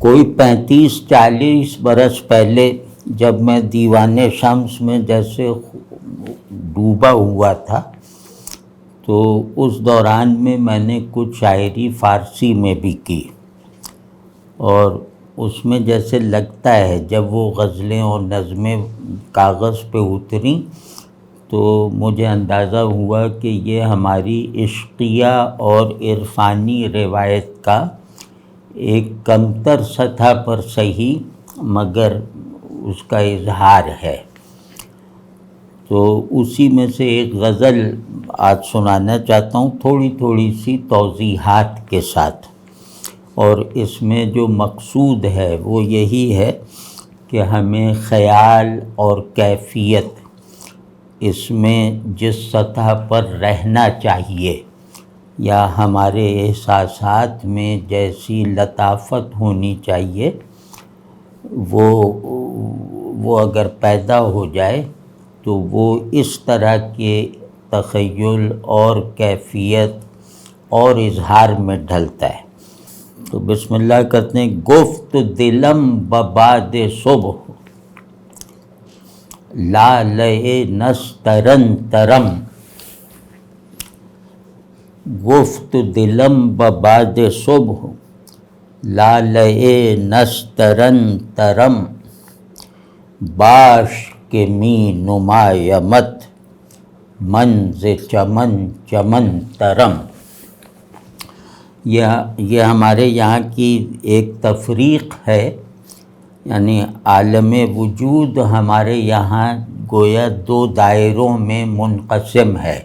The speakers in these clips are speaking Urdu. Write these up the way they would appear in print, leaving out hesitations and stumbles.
کوئی 35-40 برس پہلے جب میں دیوان شمس میں جیسے ڈوبا ہوا تھا، تو اس دوران میں نے کچھ شاعری فارسی میں بھی کی، اور اس میں جیسے لگتا ہے جب وہ غزلیں اور نظمیں کاغذ پہ اتریں تو مجھے اندازہ ہوا کہ یہ ہماری عشقیہ اور عرفانی روایت کا ایک کمتر سطح پر صحیح مگر اس کا اظہار ہے۔ تو اسی میں سے ایک غزل آج سنانا چاہتا ہوں، تھوڑی سی توضیحات کے ساتھ، اور اس میں جو مقصود ہے وہ یہی ہے کہ ہمیں خیال اور کیفیت اس میں جس سطح پر رہنا چاہیے یا ہمارے احساسات میں جیسی لطافت ہونی چاہیے وہ اگر پیدا ہو جائے تو وہ اس طرح کے تخیل اور کیفیت اور اظہار میں ڈھلتا ہے۔ تو بسم اللہ کرتے ہیں۔ گفت دلم بباد صبح لالے نسترن ترم، گفت دلم بباد صبح لالے نسترن ترم، باش کے می نمایمت منز چمن چمن ترم۔ یہ ہمارے یہاں کی ایک تفریق ہے، یعنی عالم وجود ہمارے یہاں گویا 2 دائروں میں منقسم ہے۔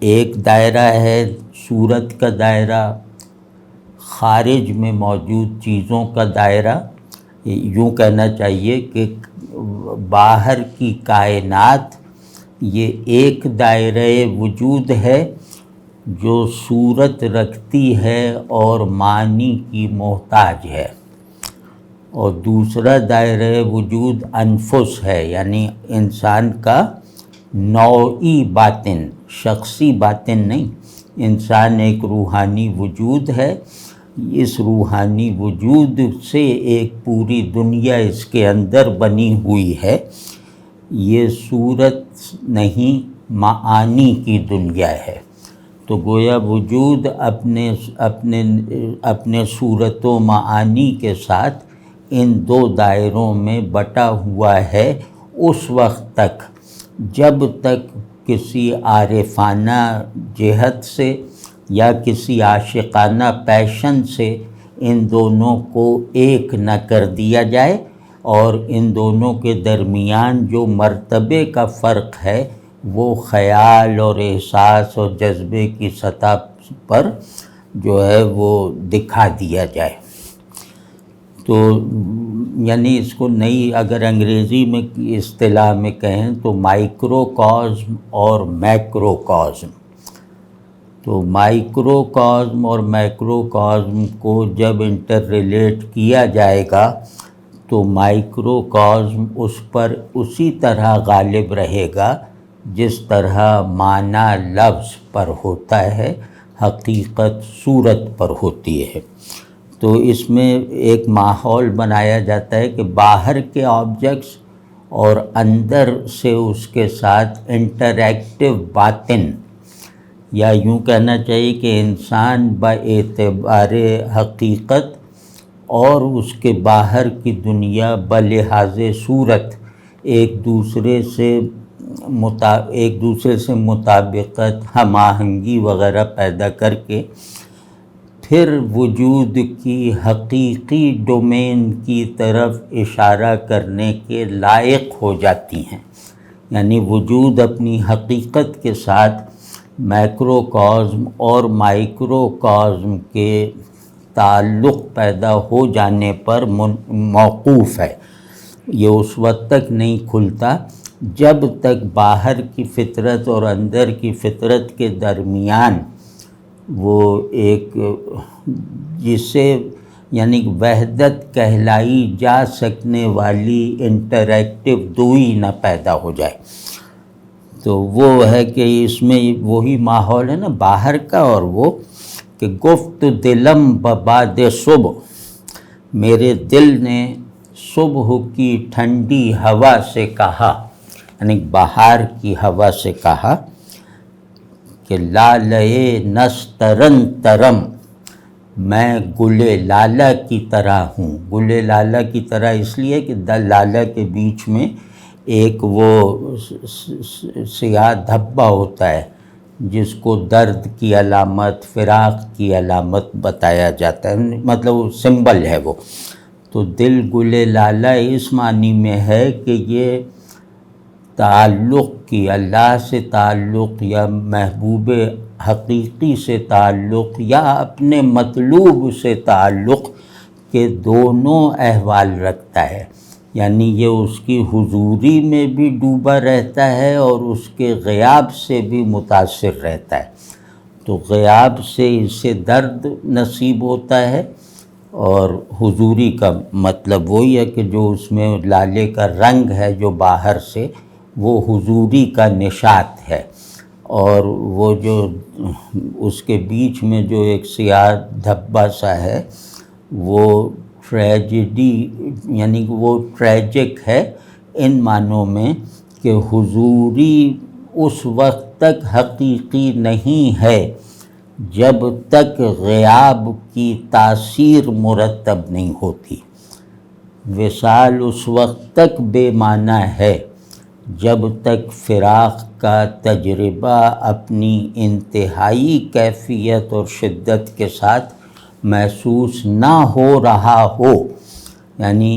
ایک دائرہ ہے صورت کا دائرہ، خارج میں موجود چیزوں کا دائرہ، یوں کہنا چاہیے کہ باہر کی کائنات یہ ایک دائرہ وجود ہے جو صورت رکھتی ہے اور معنی کی محتاج ہے، اور دوسرا دائرہ وجود انفس ہے، یعنی انسان کا نوعی باطن، شخصی باطن نہیں۔ انسان ایک روحانی وجود ہے، اس روحانی وجود سے ایک پوری دنیا اس کے اندر بنی ہوئی ہے۔ یہ صورت نہیں، معانی کی دنیا ہے۔ تو گویا وجود اپنے صورت و معانی کے ساتھ ان 2 دائروں میں بٹا ہوا ہے اس وقت تک جب تک کسی عارفانہ جہت سے یا کسی عاشقانہ پیشن سے ان دونوں کو ایک نہ کر دیا جائے، اور ان دونوں کے درمیان جو مرتبے کا فرق ہے وہ خیال اور احساس اور جذبے کی سطح پر جو ہے وہ دکھا دیا جائے۔ تو یعنی اس کو نئی اگر انگریزی میں اصطلاح میں کہیں تو مائکرو کازم اور میکرو کازم۔ تو مائکرو کازم اور میکرو کازم کو جب انٹر ریلیٹ کیا جائے گا تو مائکرو کازم اس پر اسی طرح غالب رہے گا جس طرح معنی لفظ پر ہوتا ہے، حقیقت صورت پر ہوتی ہے۔ تو اس میں ایک ماحول بنایا جاتا ہے کہ باہر کے آبجیکٹس اور اندر سے اس کے ساتھ انٹریکٹیو باطن، یا یوں کہنا چاہیے کہ انسان باعتبار حقیقت اور اس کے باہر کی دنیا بلحاظ صورت ایک دوسرے سے مطابقت، ہم آہنگی وغیرہ پیدا کر کے پھر وجود کی حقیقی ڈومین کی طرف اشارہ کرنے کے لائق ہو جاتی ہیں۔ یعنی وجود اپنی حقیقت کے ساتھ میکرو کازم اور مائکرو کازم کے تعلق پیدا ہو جانے پر موقوف ہے۔ یہ اس وقت تک نہیں کھلتا جب تک باہر کی فطرت اور اندر کی فطرت کے درمیان وہ ایک جسے یعنی وحدت کہلائی جا سکنے والی انٹریکٹیو دوئی نہ پیدا ہو جائے۔ تو وہ ہے کہ اس میں وہی ماحول ہے نا باہر کا، اور وہ کہ گفت دلم بباد صبح میرے دل نے صبح کی ٹھنڈی ہوا سے کہا، یعنی بہار کی ہوا سے کہا کہ لالے نسترن ترم، میں گلے لالہ کی طرح ہوں۔ گلے لالہ کی طرح اس لیے کہ لالہ کے بیچ میں ایک وہ سیاہ دھبا ہوتا ہے جس کو درد کی علامت، فراق کی علامت بتایا جاتا ہے، مطلب سمبل ہے وہ۔ تو دل گلے لالہ اس معنی میں ہے کہ یہ تعلق کی، اللہ سے تعلق یا محبوب حقیقی سے تعلق یا اپنے مطلوب سے تعلق کے دونوں احوال رکھتا ہے، یعنی یہ اس کی حضوری میں بھی ڈوبا رہتا ہے اور اس کے غیاب سے بھی متاثر رہتا ہے۔ تو غیاب سے اسے درد نصیب ہوتا ہے، اور حضوری کا مطلب وہی ہے کہ جو اس میں لالے کا رنگ ہے جو باہر سے، وہ حضوری کا نشاط ہے، اور وہ جو اس کے بیچ میں جو ایک سیاہ دھبا سا ہے وہ ٹریجڈی، یعنی کہ وہ ٹریجک ہے ان معنوں میں کہ حضوری اس وقت تک حقیقی نہیں ہے جب تک غیاب کی تاثیر مرتب نہیں ہوتی۔ وصال اس وقت تک بے معنی ہے جب تک فراق کا تجربہ اپنی انتہائی کیفیت اور شدت کے ساتھ محسوس نہ ہو رہا ہو، یعنی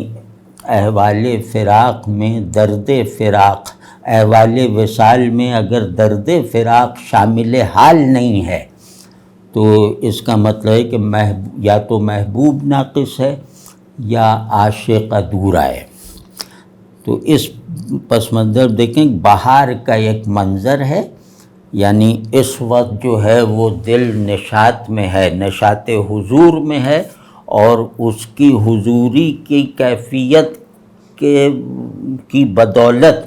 احوال فراق میں درد فراق، احوال وصال میں اگر درد فراق شامل حال نہیں ہے تو اس کا مطلب ہے کہ یا تو محبوب ناقص ہے یا عاشق ادھورا ہے۔ تو اس پس منظر دیکھیں، بہار کا ایک منظر ہے، یعنی اس وقت جو ہے وہ دل نشاط میں ہے، نشاط حضور میں ہے، اور اس کی حضوری کی کیفیت کی بدولت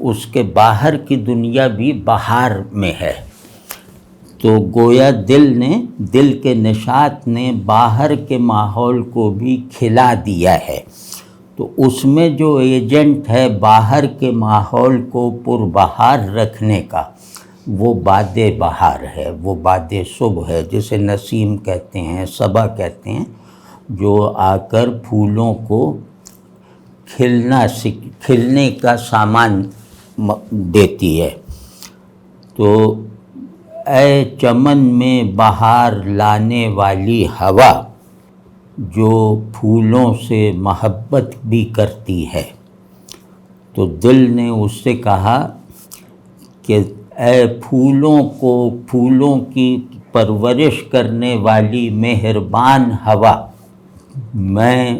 اس کے باہر کی دنیا بھی بہار میں ہے۔ تو گویا دل کے نشاط نے باہر کے ماحول کو بھی کھلا دیا ہے۔ تو اس میں جو ایجنٹ ہے باہر کے ماحول کو پربہار رکھنے کا، وہ باد بہار ہے، وہ باد صبح ہے، جسے نسیم کہتے ہیں، صبا کہتے ہیں، جو آ کر پھولوں کو کھلنے کا سامان دیتی ہے۔ تو اے چمن میں بہار لانے والی ہوا، جو پھولوں سے محبت بھی کرتی ہے۔ تو دل نے اس سے کہا کہ اے پھولوں کی پرورش کرنے والی مہربان ہوا، میں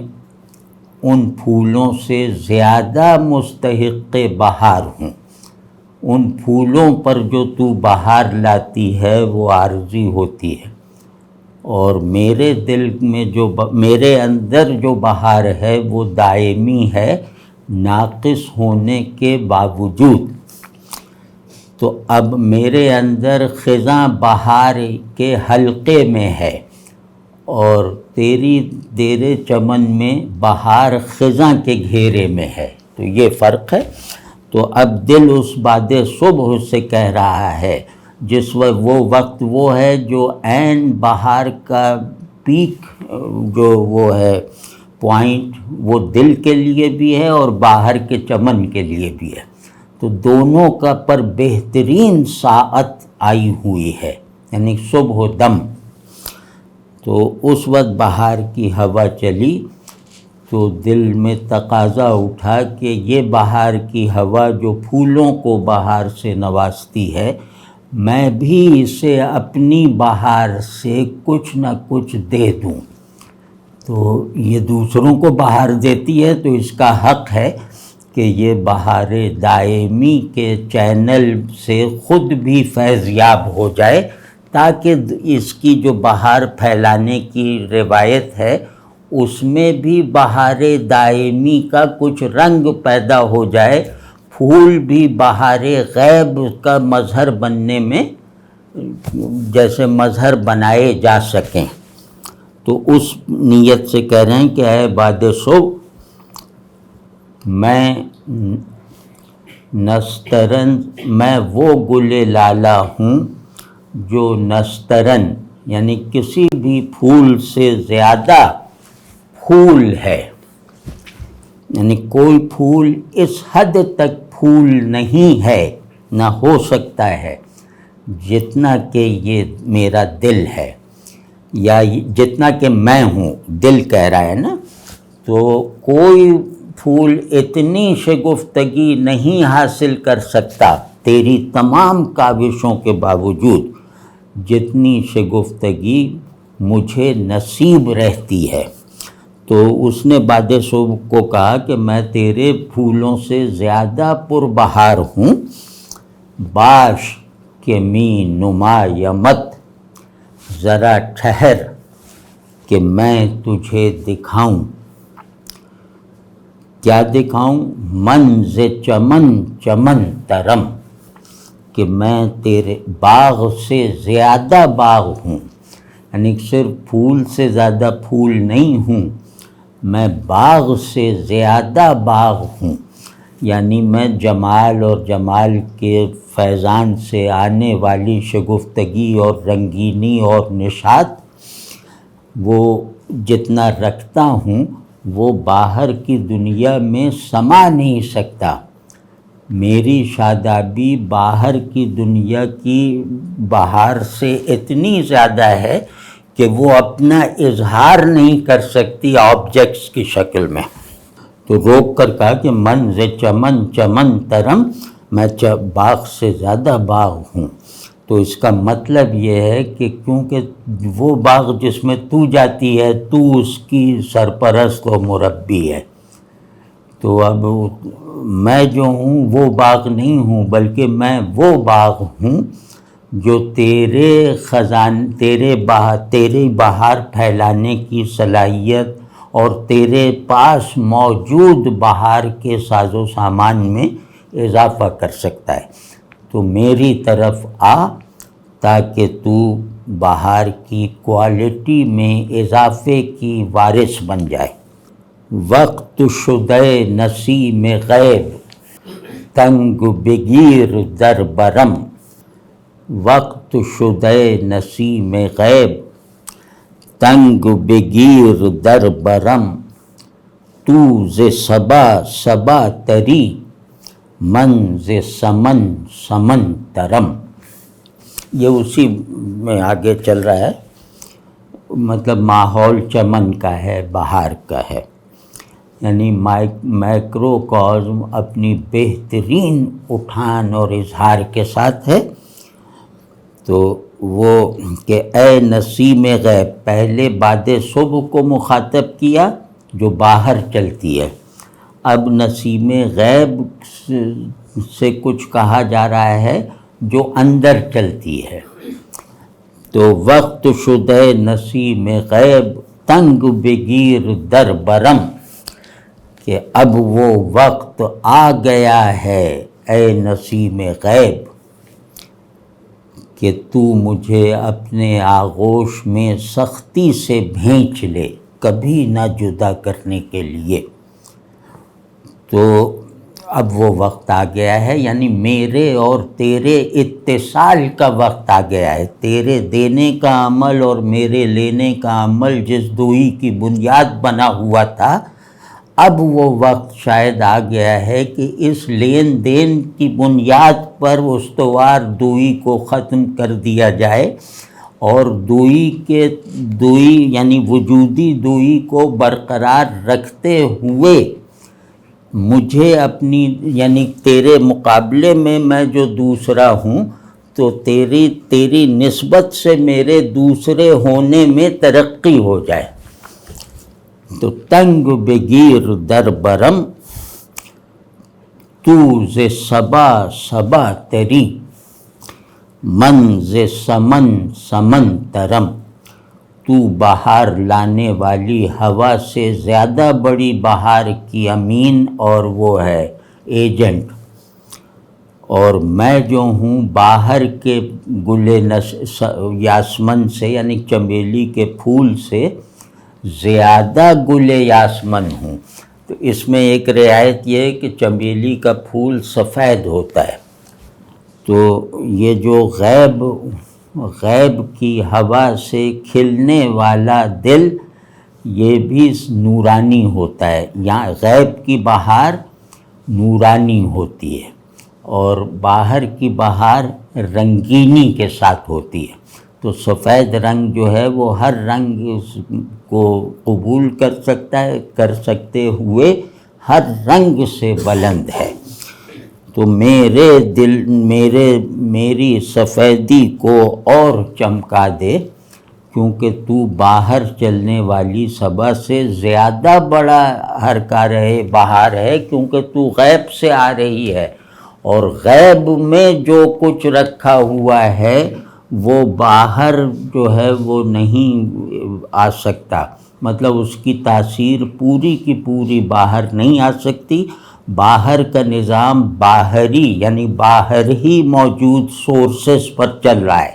ان پھولوں سے زیادہ مستحق بہار ہوں۔ ان پھولوں پر جو تو بہار لاتی ہے وہ عارضی ہوتی ہے، اور میرے دل میں میرے اندر جو بہار ہے وہ دائمی ہے، ناقص ہونے کے باوجود۔ تو اب میرے اندر خزاں بہار کے حلقے میں ہے، اور تیرے چمن میں بہار خزاں کے گھیرے میں ہے۔ تو یہ فرق ہے۔ تو اب دل اس باد صبح سے کہہ رہا ہے، جس وہ وقت وہ ہے جو عین بہار کا پیک، جو وہ ہے پوائنٹ، وہ دل کے لیے بھی ہے اور باہر کے چمن کے لیے بھی ہے۔ تو دونوں کا پر بہترین ساعت آئی ہوئی ہے، یعنی صبح دم۔ تو اس وقت بہار کی ہوا چلی تو دل میں تقاضا اٹھا کہ یہ بہار کی ہوا جو پھولوں کو بہار سے نوازتی ہے، میں بھی اسے اپنی بہار سے کچھ نہ کچھ دے دوں۔ تو یہ دوسروں کو بہار دیتی ہے تو اس کا حق ہے کہ یہ بہار دائمی کے چینل سے خود بھی فیض یاب ہو جائے، تاکہ اس کی جو بہار پھیلانے کی روایت ہے اس میں بھی بہار دائمی کا کچھ رنگ پیدا ہو جائے، پھول بھی بہار غیب کا مظہر بننے میں جیسے مظہر بنائے جا سکیں۔ تو اس نیت سے کہہ رہے ہیں کہ اے باد صبح، میں نسترن، میں وہ گل لالا ہوں جو نسترن یعنی کسی بھی پھول سے زیادہ پھول ہے، یعنی کوئی پھول اس حد تک پھول نہیں ہے، نہ ہو سکتا ہے، جتنا کہ یہ میرا دل ہے، یا جتنا کہ میں ہوں، دل کہہ رہا ہے نا، تو کوئی پھول اتنی شگفتگی نہیں حاصل کر سکتا تیری تمام کاوشوں کے باوجود جتنی شگفتگی مجھے نصیب رہتی ہے۔ تو اس نے باد صبح کو کہا کہ میں تیرے پھولوں سے زیادہ پربہار ہوں، باش کہ می نمایمت، ذرا ٹھہر کہ میں تجھے دکھاؤں۔ کیا دکھاؤں؟ منز چمن چمن ترم، کہ میں تیرے باغ سے زیادہ باغ ہوں، یعنی صرف پھول سے زیادہ پھول نہیں ہوں، میں باغ سے زیادہ باغ ہوں، یعنی میں جمال اور جمال کے فیضان سے آنے والی شگفتگی اور رنگینی اور نشاط وہ جتنا رکھتا ہوں وہ باہر کی دنیا میں سما نہیں سکتا۔ میری شادابی باہر کی دنیا کی بہار سے اتنی زیادہ ہے کہ وہ اپنا اظہار نہیں کر سکتی آبجیکٹس کی شکل میں۔ تو روک کر کہا کہ منز چمن چمن ترم، میں باغ سے زیادہ باغ ہوں۔ تو اس کا مطلب یہ ہے کہ کیونکہ وہ باغ جس میں تو جاتی ہے تو اس کی سرپرست و مربی ہے، تو اب میں جو ہوں وہ باغ نہیں ہوں، بلکہ میں وہ باغ ہوں جو تیرے تیری بہار پھیلانے کی صلاحیت اور تیرے پاس موجود بہار کے ساز و سامان میں اضافہ کر سکتا ہے۔ تو میری طرف آ تاکہ تو بہار کی کوالٹی میں اضافے کی وارث بن جائے۔ وقت شدہ نسیم غیب تنگ بگیر در برم، وقت شدہ نسیم غیب تنگ بگیر در برم، تو ز صبا صبا تری من ز سمن سمن ترم۔ یہ اسی میں آگے چل رہا ہے، مطلب ماحول چمن کا ہے، بہار کا ہے، یعنی مائکرو کازم اپنی بہترین اٹھان اور اظہار کے ساتھ ہے۔ تو وہ کہ اے نسیم غیب، پہلے باد صبح کو مخاطب کیا جو باہر چلتی ہے، اب نسیم غیب سے کچھ کہا جا رہا ہے جو اندر چلتی ہے۔ تو وقت شدہ نسیم غیب تنگ بگیر در برم، کہ اب وہ وقت آ گیا ہے اے نسیم غیب کہ تو مجھے اپنے آغوش میں سختی سے بھینچ لے، کبھی نہ جدا کرنے کے لیے۔ تو اب وہ وقت آ گیا ہے، یعنی میرے اور تیرے اتصال کا وقت آ گیا ہے، تیرے دینے کا عمل اور میرے لینے کا عمل جس دوئی کی بنیاد بنا ہوا تھا، اب وہ وقت شاید آ گیا ہے کہ اس لین دین کی بنیاد پر استوار دوئی کو ختم کر دیا جائے، اور دوئی یعنی وجودی دوئی کو برقرار رکھتے ہوئے مجھے اپنی یعنی تیرے مقابلے میں جو دوسرا ہوں تو تیری نسبت سے میرے دوسرے ہونے میں ترقی ہو جائے۔ تو تنگ بگیر در برم، تو ز صبا صبا تری من ز سمن سمن ترم، تو بہار لانے والی ہوا سے زیادہ بڑی بہار کی امین اور وہ ہے ایجنٹ، اور میں جو ہوں باہر کے گل یاسمن سے یعنی چمیلی کے پھول سے زیادہ گل یاسمن ہوں. تو اس میں ایک رعایت یہ ہے کہ چمیلی کا پھول سفید ہوتا ہے. تو یہ جو غیب کی ہوا سے کھلنے والا دل یہ بھی نورانی ہوتا ہے. یہاں غیب کی بہار نورانی ہوتی ہے اور باہر کی بہار رنگینی کے ساتھ ہوتی ہے. تو سفید رنگ جو ہے وہ ہر رنگ کو قبول کر سکتے ہوئے ہر رنگ سے بلند ہے. تو میرے دل میری سفیدی کو اور چمکا دے، کیونکہ تو باہر چلنے والی صبا سے زیادہ بڑا بہار ہے، کیونکہ تو غیب سے آ رہی ہے، اور غیب میں جو کچھ رکھا ہوا ہے وہ باہر جو ہے وہ نہیں آ سکتا. مطلب اس کی تاثیر پوری کی پوری باہر نہیں آ سکتی. باہر کا نظام باہری یعنی باہر ہی موجود سورسز پر چل رہا ہے،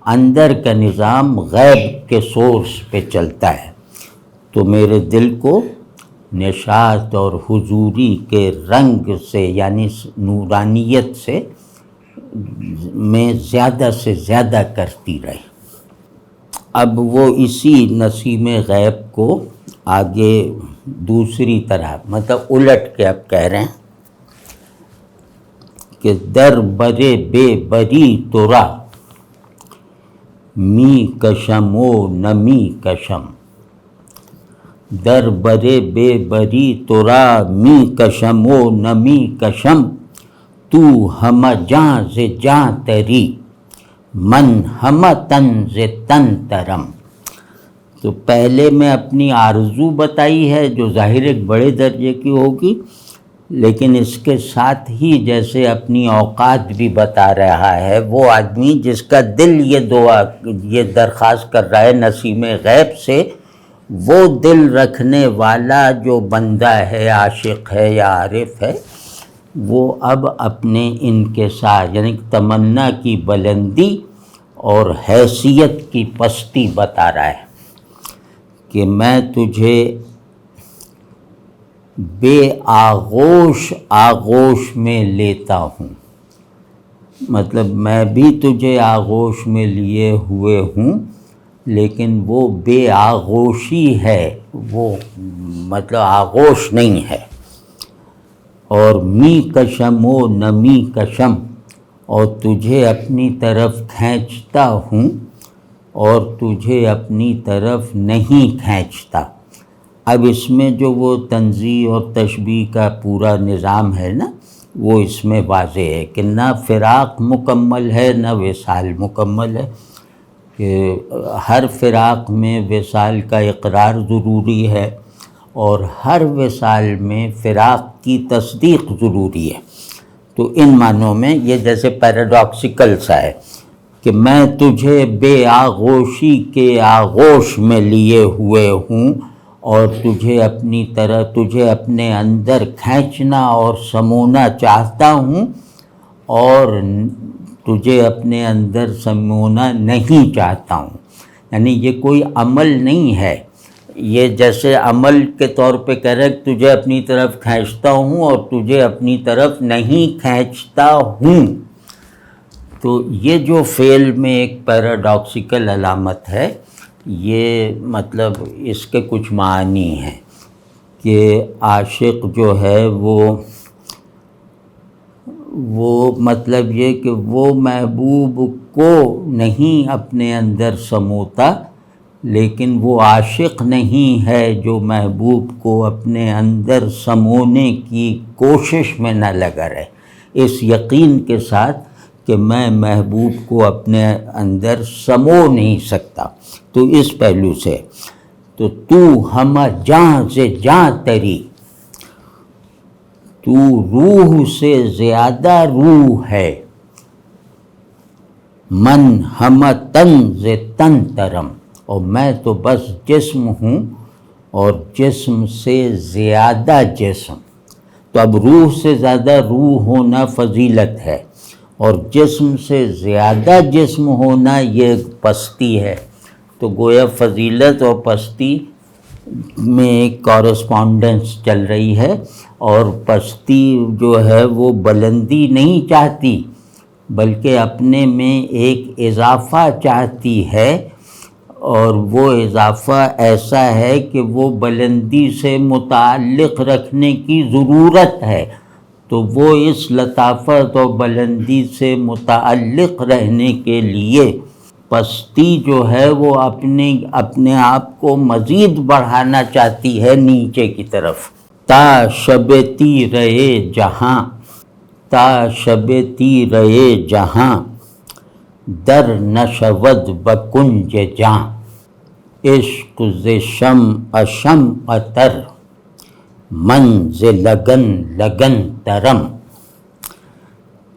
اندر کا نظام غیب کے سورس پہ چلتا ہے. تو میرے دل کو نشاط اور حضوری کے رنگ سے یعنی نورانیت سے میں زیادہ سے زیادہ کرتی رہی. اب وہ اسی نسیم غیب کو آگے دوسری طرح مطلب الٹ کے اب کہہ رہے ہیں کہ در برے بے بری تورا می کشم و نمی کشم. در برے بے بری تورا می کشم و نمی کشم. تو ہم جاں ز جاں تری من ہم تن ز تن ترم. تو پہلے میں اپنی آرزو بتائی ہے جو ظاہر ایک بڑے درجے کی ہوگی، لیکن اس کے ساتھ ہی جیسے اپنی اوقات بھی بتا رہا ہے وہ آدمی جس کا دل یہ درخواست کر رہا ہے نسیم غیب سے، وہ دل رکھنے والا جو بندہ ہے، عاشق ہے یا عارف ہے، وہ اب اپنے انکسار یعنی تمنا کی بلندی اور حیثیت کی پستی بتا رہا ہے کہ میں تجھے بے آغوش میں لیتا ہوں. مطلب میں بھی تجھے آغوش میں لیے ہوئے ہوں، لیکن وہ بے آغوشی ہے، وہ مطلب آغوش نہیں ہے. اور می کشم و نمی کشم، اور تجھے اپنی طرف کھینچتا ہوں اور تجھے اپنی طرف نہیں کھینچتا. اب اس میں جو وہ تنزیہ اور تشبیہ کا پورا نظام ہے نا، وہ اس میں واضح ہے کہ نہ فراق مکمل ہے نہ وصال مکمل ہے، کہ ہر فراق میں وصال کا اقرار ضروری ہے اور ہر وصال میں فراق کی تصدیق ضروری ہے. تو ان معنوں میں یہ جیسے پیراڈاکسیکل سا ہے کہ میں تجھے بے آغوشی کے آغوش میں لیے ہوئے ہوں اور تجھے اپنے اندر کھینچنا اور سمونا چاہتا ہوں، اور تجھے اپنے اندر سمونا نہیں چاہتا ہوں. یعنی یہ کوئی عمل نہیں ہے، یہ جیسے عمل کے طور پہ کہہ رہے کہ تجھے اپنی طرف کھینچتا ہوں اور تجھے اپنی طرف نہیں کھینچتا ہوں. تو یہ جو فعل میں ایک پیراڈاکسیکل علامت ہے، یہ مطلب اس کے کچھ معنی ہیں کہ عاشق جو ہے وہ مطلب یہ کہ وہ محبوب کو نہیں اپنے اندر سموتا، لیکن وہ عاشق نہیں ہے جو محبوب کو اپنے اندر سمونے کی کوشش میں نہ لگا رہے، اس یقین کے ساتھ کہ میں محبوب کو اپنے اندر سمو نہیں سکتا. تو اس پہلو سے تو ہم جاں سے جاں تری، تو روح سے زیادہ روح ہے، من ہم تن ز تن ترم، اور میں تو بس جسم ہوں اور جسم سے زیادہ جسم. تو اب روح سے زیادہ روح ہونا فضیلت ہے اور جسم سے زیادہ جسم ہونا یہ پستی ہے. تو گویا فضیلت اور پستی میں ایک کورسپونڈنس چل رہی ہے، اور پستی جو ہے وہ بلندی نہیں چاہتی بلکہ اپنے میں ایک اضافہ چاہتی ہے، اور وہ اضافہ ایسا ہے کہ وہ بلندی سے متعلق رکھنے کی ضرورت ہے، تو وہ اس لطافت اور بلندی سے متعلق رہنے کے لیے پستی جو ہے وہ اپنے آپ کو مزید بڑھانا چاہتی ہے نیچے کی طرف۔ تا شب تی رہے جہاں، تا شب تی رہے جہاں، در نشود بکنج جاں، عشق ز شمع شمع تر، من ز لگن لگن ترم،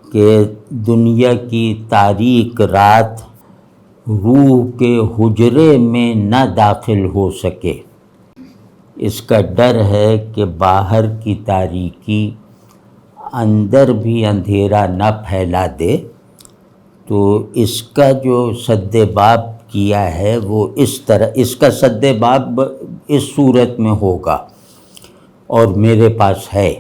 کہ دنیا کی تاریک رات روح کے حجرے میں نہ داخل ہو سکے، اس کا ڈر ہے کہ باہر کی تاریکی اندر بھی اندھیرا نہ پھیلا دے، تو اس کا جو سد باب کیا ہے وہ اس طرح، اس کا سد باب اس صورت میں ہوگا اور میرے پاس ہے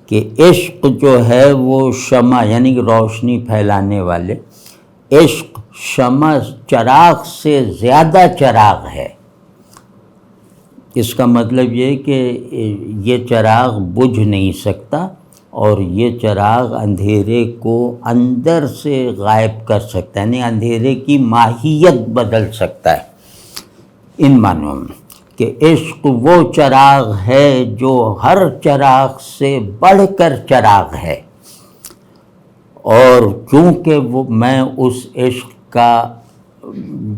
کہ عشق جو ہے وہ شمع یعنی کہ روشنی پھیلانے والے، عشق شمع چراغ سے زیادہ چراغ ہے۔ اس کا مطلب یہ کہ یہ چراغ بجھ نہیں سکتا، اور یہ چراغ اندھیرے کو اندر سے غائب کر سکتا ہے، یعنی اندھیرے کی ماہیت بدل سکتا ہے، ان معنوں میں کہ عشق وہ چراغ ہے جو ہر چراغ سے بڑھ کر چراغ ہے، اور چونکہ میں اس عشق کا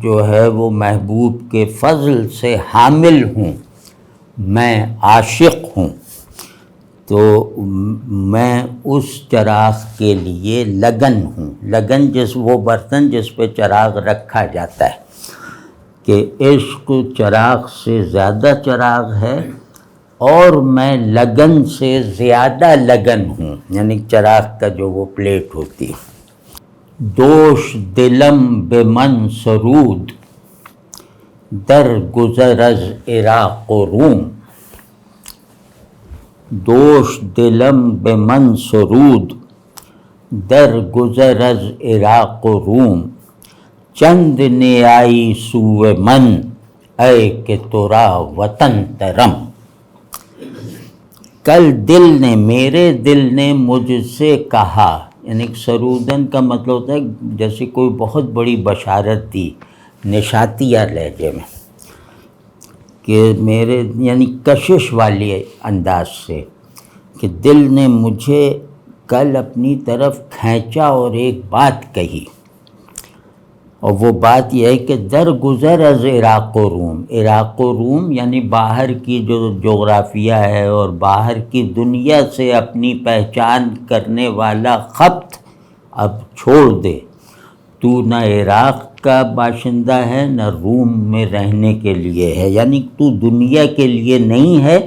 جو ہے وہ محبوب کے فضل سے حامل ہوں، میں عاشق ہوں، تو میں اس چراغ کے لیے لگن ہوں۔ لگن وہ برتن جس پہ چراغ رکھا جاتا ہے، کہ عشق چراغ سے زیادہ چراغ ہے اور میں لگن سے زیادہ لگن ہوں، یعنی چراغ کا جو وہ پلیٹ ہوتی ہے۔ دوش دلم بے من سرود، در گذر از عراق و روم، دوش دلم بے من سرود، در گذر از عراق و روم، چند نیائی سوء من، اے کہ ترا وطن ترم۔ کل دل نے، میرے دل نے مجھ سے کہا، یعنی سرودن کا مطلب ہوتا ہے جیسے کوئی بہت بڑی بشارت دی نشاتیہ لہجے میں، کہ میرے یعنی کشش والی انداز سے، کہ دل نے مجھے کل اپنی طرف کھینچا اور ایک بات کہی، اور وہ بات یہ ہے کہ در گزر از عراق و روم، عراق و روم یعنی باہر کی جو جغرافیہ ہے اور باہر کی دنیا سے اپنی پہچان کرنے والا خبت اب چھوڑ دے، تو نہ عراق کا باشندہ ہے نہ روم میں رہنے کے لیے ہے، یعنی تو دنیا کے لیے نہیں ہے،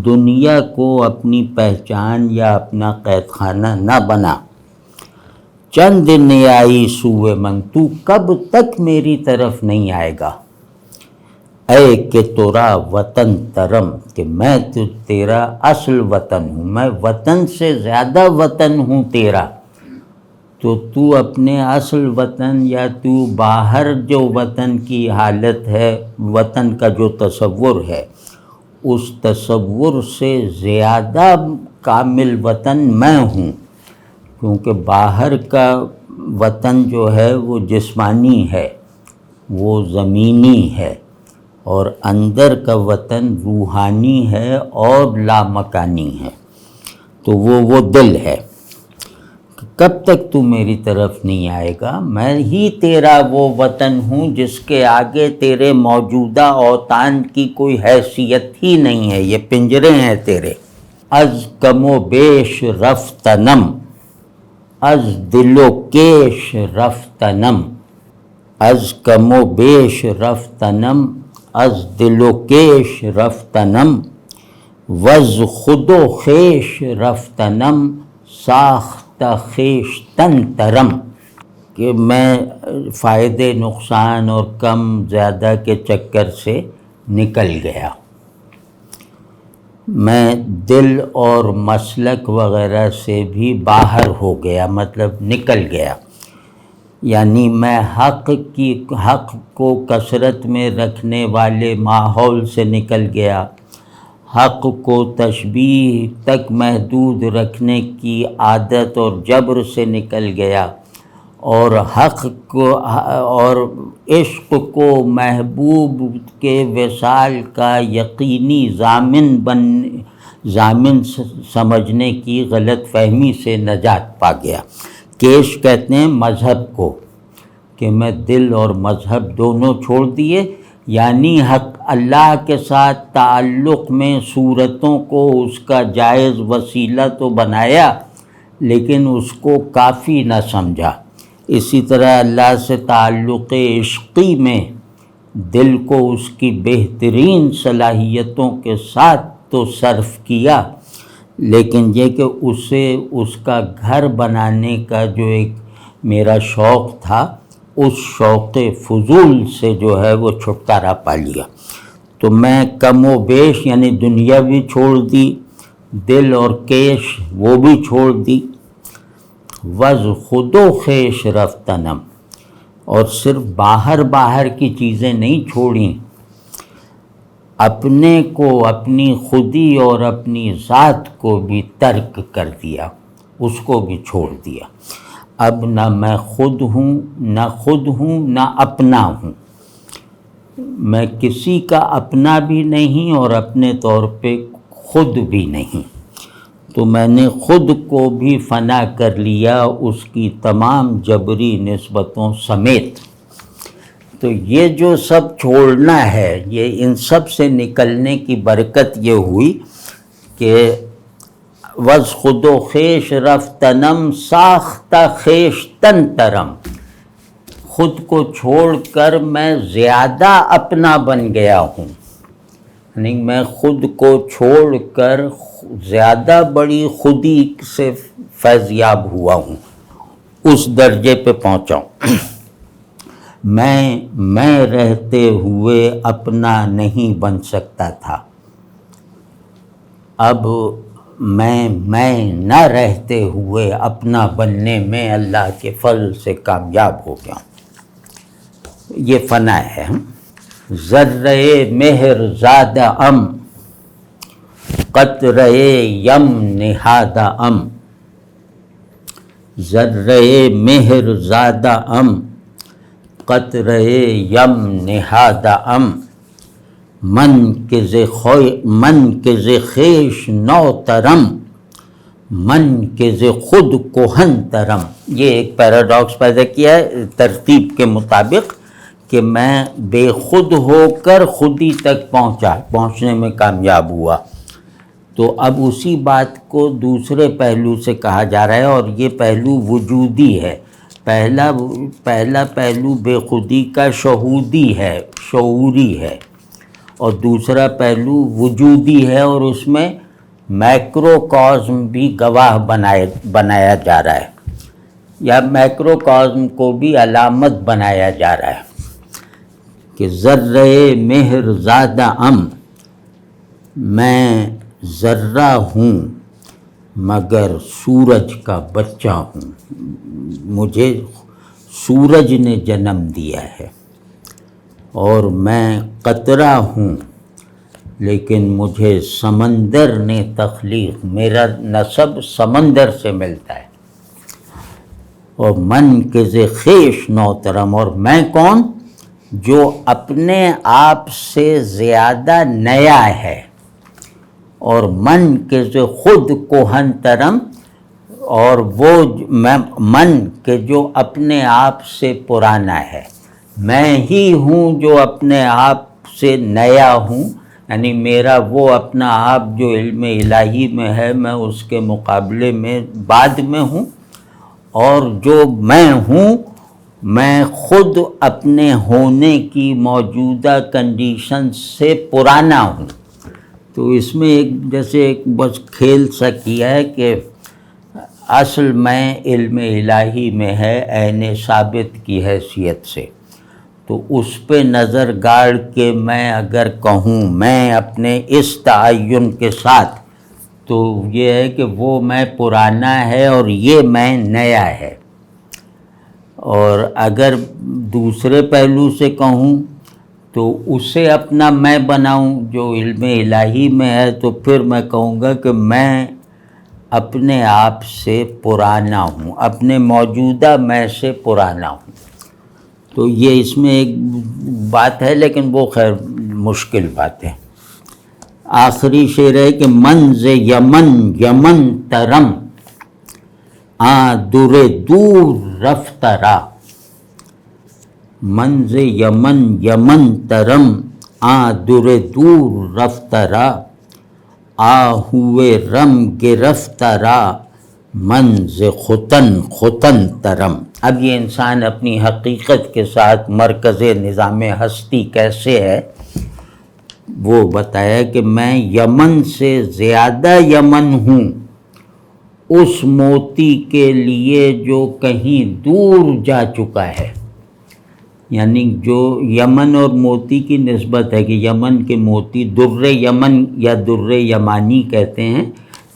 دنیا کو اپنی پہچان یا اپنا قید خانہ نہ بنا۔ چند نیائی سوء من، تو کب تک میری طرف نہیں آئے گا، اے کہ ترا وطن ترم، کہ میں تو تیرا اصل وطن ہوں، میں وطن سے زیادہ وطن ہوں تیرا، تو اپنے اصل وطن یا تو باہر جو وطن کی حالت ہے، وطن کا جو تصور ہے، اس تصور سے زیادہ کامل وطن میں ہوں، کیونکہ باہر کا وطن جو ہے وہ جسمانی ہے، وہ زمینی ہے، اور اندر کا وطن روحانی ہے اور لامکانی ہے، تو وہ دل ہے۔ کب تک تو میری طرف نہیں آئے گا، میں ہی تیرا وہ وطن ہوں جس کے آگے تیرے موجودہ اوطان کی کوئی حیثیت ہی نہیں ہے، یہ پنجرے ہیں تیرے۔ از کم و بیش رفتنم، از دل و کیش رفتنم، از کم و بیش رفتنم، از دل و کیش رفتنم، وز خود و خیش رفتنم، ساخت خویشتن ترم۔ کہ میں فائدے نقصان اور کم زیادہ کے چکر سے نکل گیا، میں دل اور مسلک وغیرہ سے بھی باہر ہو گیا، مطلب نکل گیا، یعنی میں حق کو کثرت میں رکھنے والے ماحول سے نکل گیا، حق کو تشبیہ تک محدود رکھنے کی عادت اور جبر سے نکل گیا، اور حق کو اور عشق کو محبوب کے وصال کا یقینی ضامن سمجھنے کی غلط فہمی سے نجات پا گیا۔ کیش کہتے ہیں مذہب کو، کہ میں دل اور مذہب دونوں چھوڑ دیے، یعنی حق اللہ کے ساتھ تعلق میں صورتوں کو اس کا جائز وسیلہ تو بنایا لیکن اس کو کافی نہ سمجھا۔ اسی طرح اللہ سے تعلق عشقی میں دل کو اس کی بہترین صلاحیتوں کے ساتھ تو صرف کیا، لیکن یہ کہ اسے اس کا گھر بنانے کا جو ایک میرا شوق تھا، اس شوق فضول سے جو ہے وہ چھٹکارا پا لیا۔ تو میں کم و بیش یعنی دنیا بھی چھوڑ دی، دل اور کیش وہ بھی چھوڑ دی، وز خود و خیش رفتنم، اور صرف باہر کی چیزیں نہیں چھوڑیں، اپنے کو، اپنی خودی اور اپنی ذات کو بھی ترک کر دیا، اس کو بھی چھوڑ دیا۔ اب نہ میں خود ہوں نہ اپنا ہوں، میں کسی کا اپنا بھی نہیں اور اپنے طور پہ خود بھی نہیں، تو میں نے خود کو بھی فنا کر لیا اس کی تمام جبری نسبتوں سمیت۔ تو یہ جو سب چھوڑنا ہے، یہ ان سب سے نکلنے کی برکت یہ ہوئی کہ وز خود و خیش رفتنم ساختہ خیشتن ترم، خود کو چھوڑ کر میں زیادہ اپنا بن گیا ہوں، یعنی میں خود کو چھوڑ کر زیادہ بڑی خودی سے فیضیاب ہوا ہوں، اس درجے پہ پہنچا ہوں۔ میں رہتے ہوئے اپنا نہیں بن سکتا تھا، اب میں نہ رہتے ہوئے اپنا بننے میں اللہ کے فضل سے کامیاب ہو گیا ہوں۔ یہ فنا ہے۔ ذرہ مہر زاد ام قطرہ یم نہاد ام، ذرہ مہر زاد ام قطرہ یم نہاد ام، من کے ز خیش نو ترم، من کے ز خود کوہن ترم۔ یہ ایک پیراڈاکس پیدا کیا ہے ترتیب کے مطابق کہ میں بے خود ہو کر خودی تک پہنچنے میں کامیاب ہوا۔ تو اب اسی بات کو دوسرے پہلو سے کہا جا رہا ہے، اور یہ پہلو وجودی ہے۔ پہلا پہلو بے خودی کا شہودی ہے، شعوری ہے، اور دوسرا پہلو وجودی ہے، اور اس میں میکرو کازم بھی گواہ بنایا جا رہا ہے، یا میکرو کازم کو بھی علامت بنایا جا رہا ہے کہ ذرہ مہر زادہ ام، میں ذرہ ہوں مگر سورج کا بچہ ہوں، مجھے سورج نے جنم دیا ہے، اور میں قطرہ ہوں لیکن مجھے سمندر نے تخلیق، میرا نسب سمندر سے ملتا ہے، اور من کے ز خیش نوترم، اور میں کون؟ جو اپنے آپ سے زیادہ نیا ہے، اور من کے ز خود کوہن ترم، اور وہ من کے جو اپنے آپ سے پرانا ہے، میں ہی ہوں جو اپنے آپ سے نیا ہوں، یعنی میرا وہ اپنا آپ جو علم الہی میں ہے میں اس کے مقابلے میں بعد میں ہوں، اور جو میں ہوں میں خود اپنے ہونے کی موجودہ کنڈیشن سے پرانا ہوں۔ تو اس میں ایک جیسے ایک بس کھیل سا کیا ہے کہ اصل میں علم الہی میں ہے عین ثابت کی حیثیت سے، تو اس پہ نظر گاڑ کے میں اگر کہوں میں اپنے اس تعین کے ساتھ، تو یہ ہے کہ وہ میں پرانا ہے اور یہ میں نیا ہے۔ اور اگر دوسرے پہلو سے کہوں تو اسے اپنا میں بناؤں جو علم الہی میں ہے، تو پھر میں کہوں گا کہ میں اپنے آپ سے پرانا ہوں، اپنے موجودہ میں سے پرانا ہوں۔ تو یہ اس میں ایک بات ہے، لیکن وہ خیر مشکل بات ہے۔ آخری شعر ہے کہ منز یمن یمن ترم در دور رفتہ را، منز یمن یمن ترم در دور رفتہ را، ہوئے رم گرفتہ را منز ختن ختن ترم۔ اب یہ انسان اپنی حقیقت کے ساتھ مرکز نظام ہستی کیسے ہے وہ بتایا کہ میں یمن سے زیادہ یمن ہوں اس موتی کے لیے جو کہیں دور جا چکا ہے۔ یعنی جو یمن اور موتی کی نسبت ہے کہ یمن کے موتی در یمن یا در یمانی کہتے ہیں،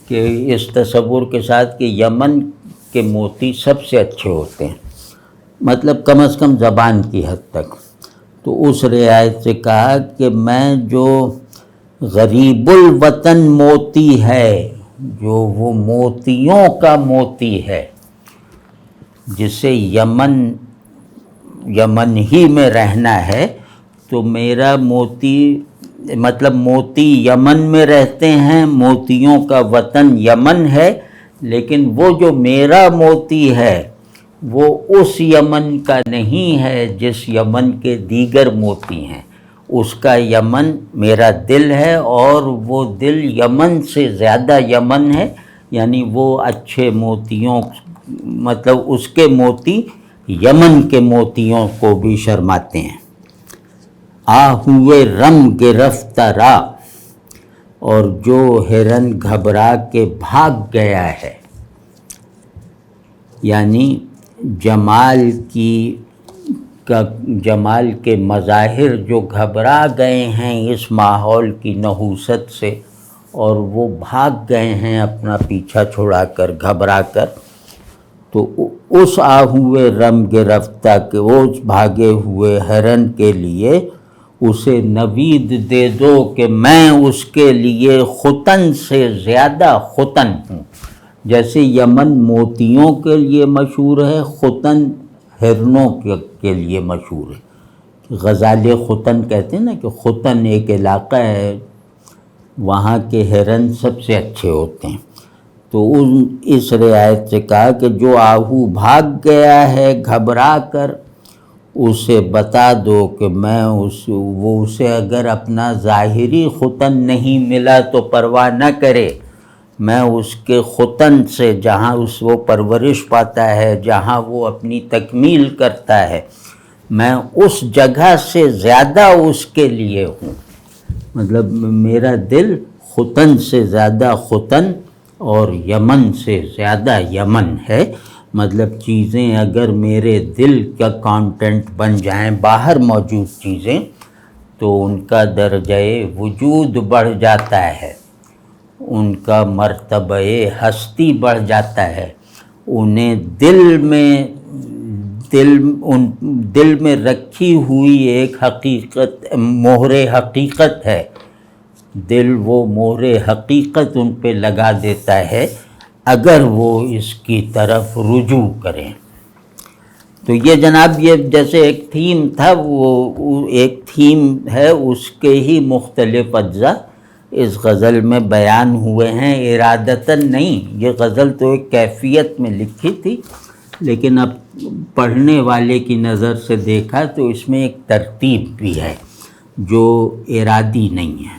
کہ اس تصور کے ساتھ کہ یمن کے موتی سب سے اچھے ہوتے ہیں، مطلب کم از کم زبان کی حد تک۔ تو اس رعایت سے کہا کہ میں جو غریب الوطن موتی ہے، جو وہ موتیوں کا موتی ہے، جسے یمن ہی میں رہنا ہے، تو میرا موتی مطلب موتی یمن میں رہتے ہیں، موتیوں کا وطن یمن ہے، لیکن وہ جو میرا موتی ہے وہ اس یمن کا نہیں ہے جس یمن کے دیگر موتی ہیں، اس کا یمن میرا دل ہے، اور وہ دل یمن سے زیادہ یمن ہے، یعنی وہ اچھے موتیوں مطلب اس کے موتی یمن کے موتیوں کو بھی شرماتے ہیں۔ ہوئے رم گرفتہ را، اور جو ہرن گھبرا کے بھاگ گیا ہے، یعنی جمال کے مظاہر جو گھبرا گئے ہیں اس ماحول کی نحوست سے، اور وہ بھاگ گئے ہیں اپنا پیچھا چھوڑا کر گھبرا کر، تو اس ہوئے رم گرفتہ کے وہ بھاگے ہوئے ہرن کے لیے اسے نوید دے دو کہ میں اس کے لیے ختن سے زیادہ ختن ہوں۔ جیسے یمن موتیوں کے لیے مشہور ہے، ختن ہرنوں کے لیے مشہور ہے۔ غزال ختن کہتے ہیں نا کہ ختن ایک علاقہ ہے، وہاں کے ہرن سب سے اچھے ہوتے ہیں۔ تو اس رعایت سے کہا کہ جو آہو بھاگ گیا ہے گھبرا کر، اسے بتا دو کہ میں وہ اسے اگر اپنا ظاہری ختن نہیں ملا تو پرواہ نہ کرے، میں اس کے ختن سے جہاں وہ پرورش پاتا ہے، جہاں وہ اپنی تکمیل کرتا ہے، میں اس جگہ سے زیادہ اس کے لیے ہوں۔ مطلب میرا دل ختن سے زیادہ ختن اور یمن سے زیادہ یمن ہے۔ مطلب چیزیں اگر میرے دل کا کانٹینٹ بن جائیں، باہر موجود چیزیں، تو ان کا درجہ وجود بڑھ جاتا ہے، ان کا مرتبہ ہستی بڑھ جاتا ہے، انہیں دل میں رکھی ہوئی ایک حقیقت، مہر حقیقت ہے، دل وہ مہر حقیقت ان پہ لگا دیتا ہے اگر وہ اس کی طرف رجوع کریں۔ تو یہ جناب یہ جیسے ایک تھیم تھا، وہ ایک تھیم ہے، اس کے ہی مختلف اجزاء اس غزل میں بیان ہوئے ہیں، ارادتاً نہیں۔ یہ غزل تو ایک کیفیت میں لکھی تھی، لیکن اب پڑھنے والے کی نظر سے دیکھا تو اس میں ایک ترتیب بھی ہے جو ارادی نہیں ہے۔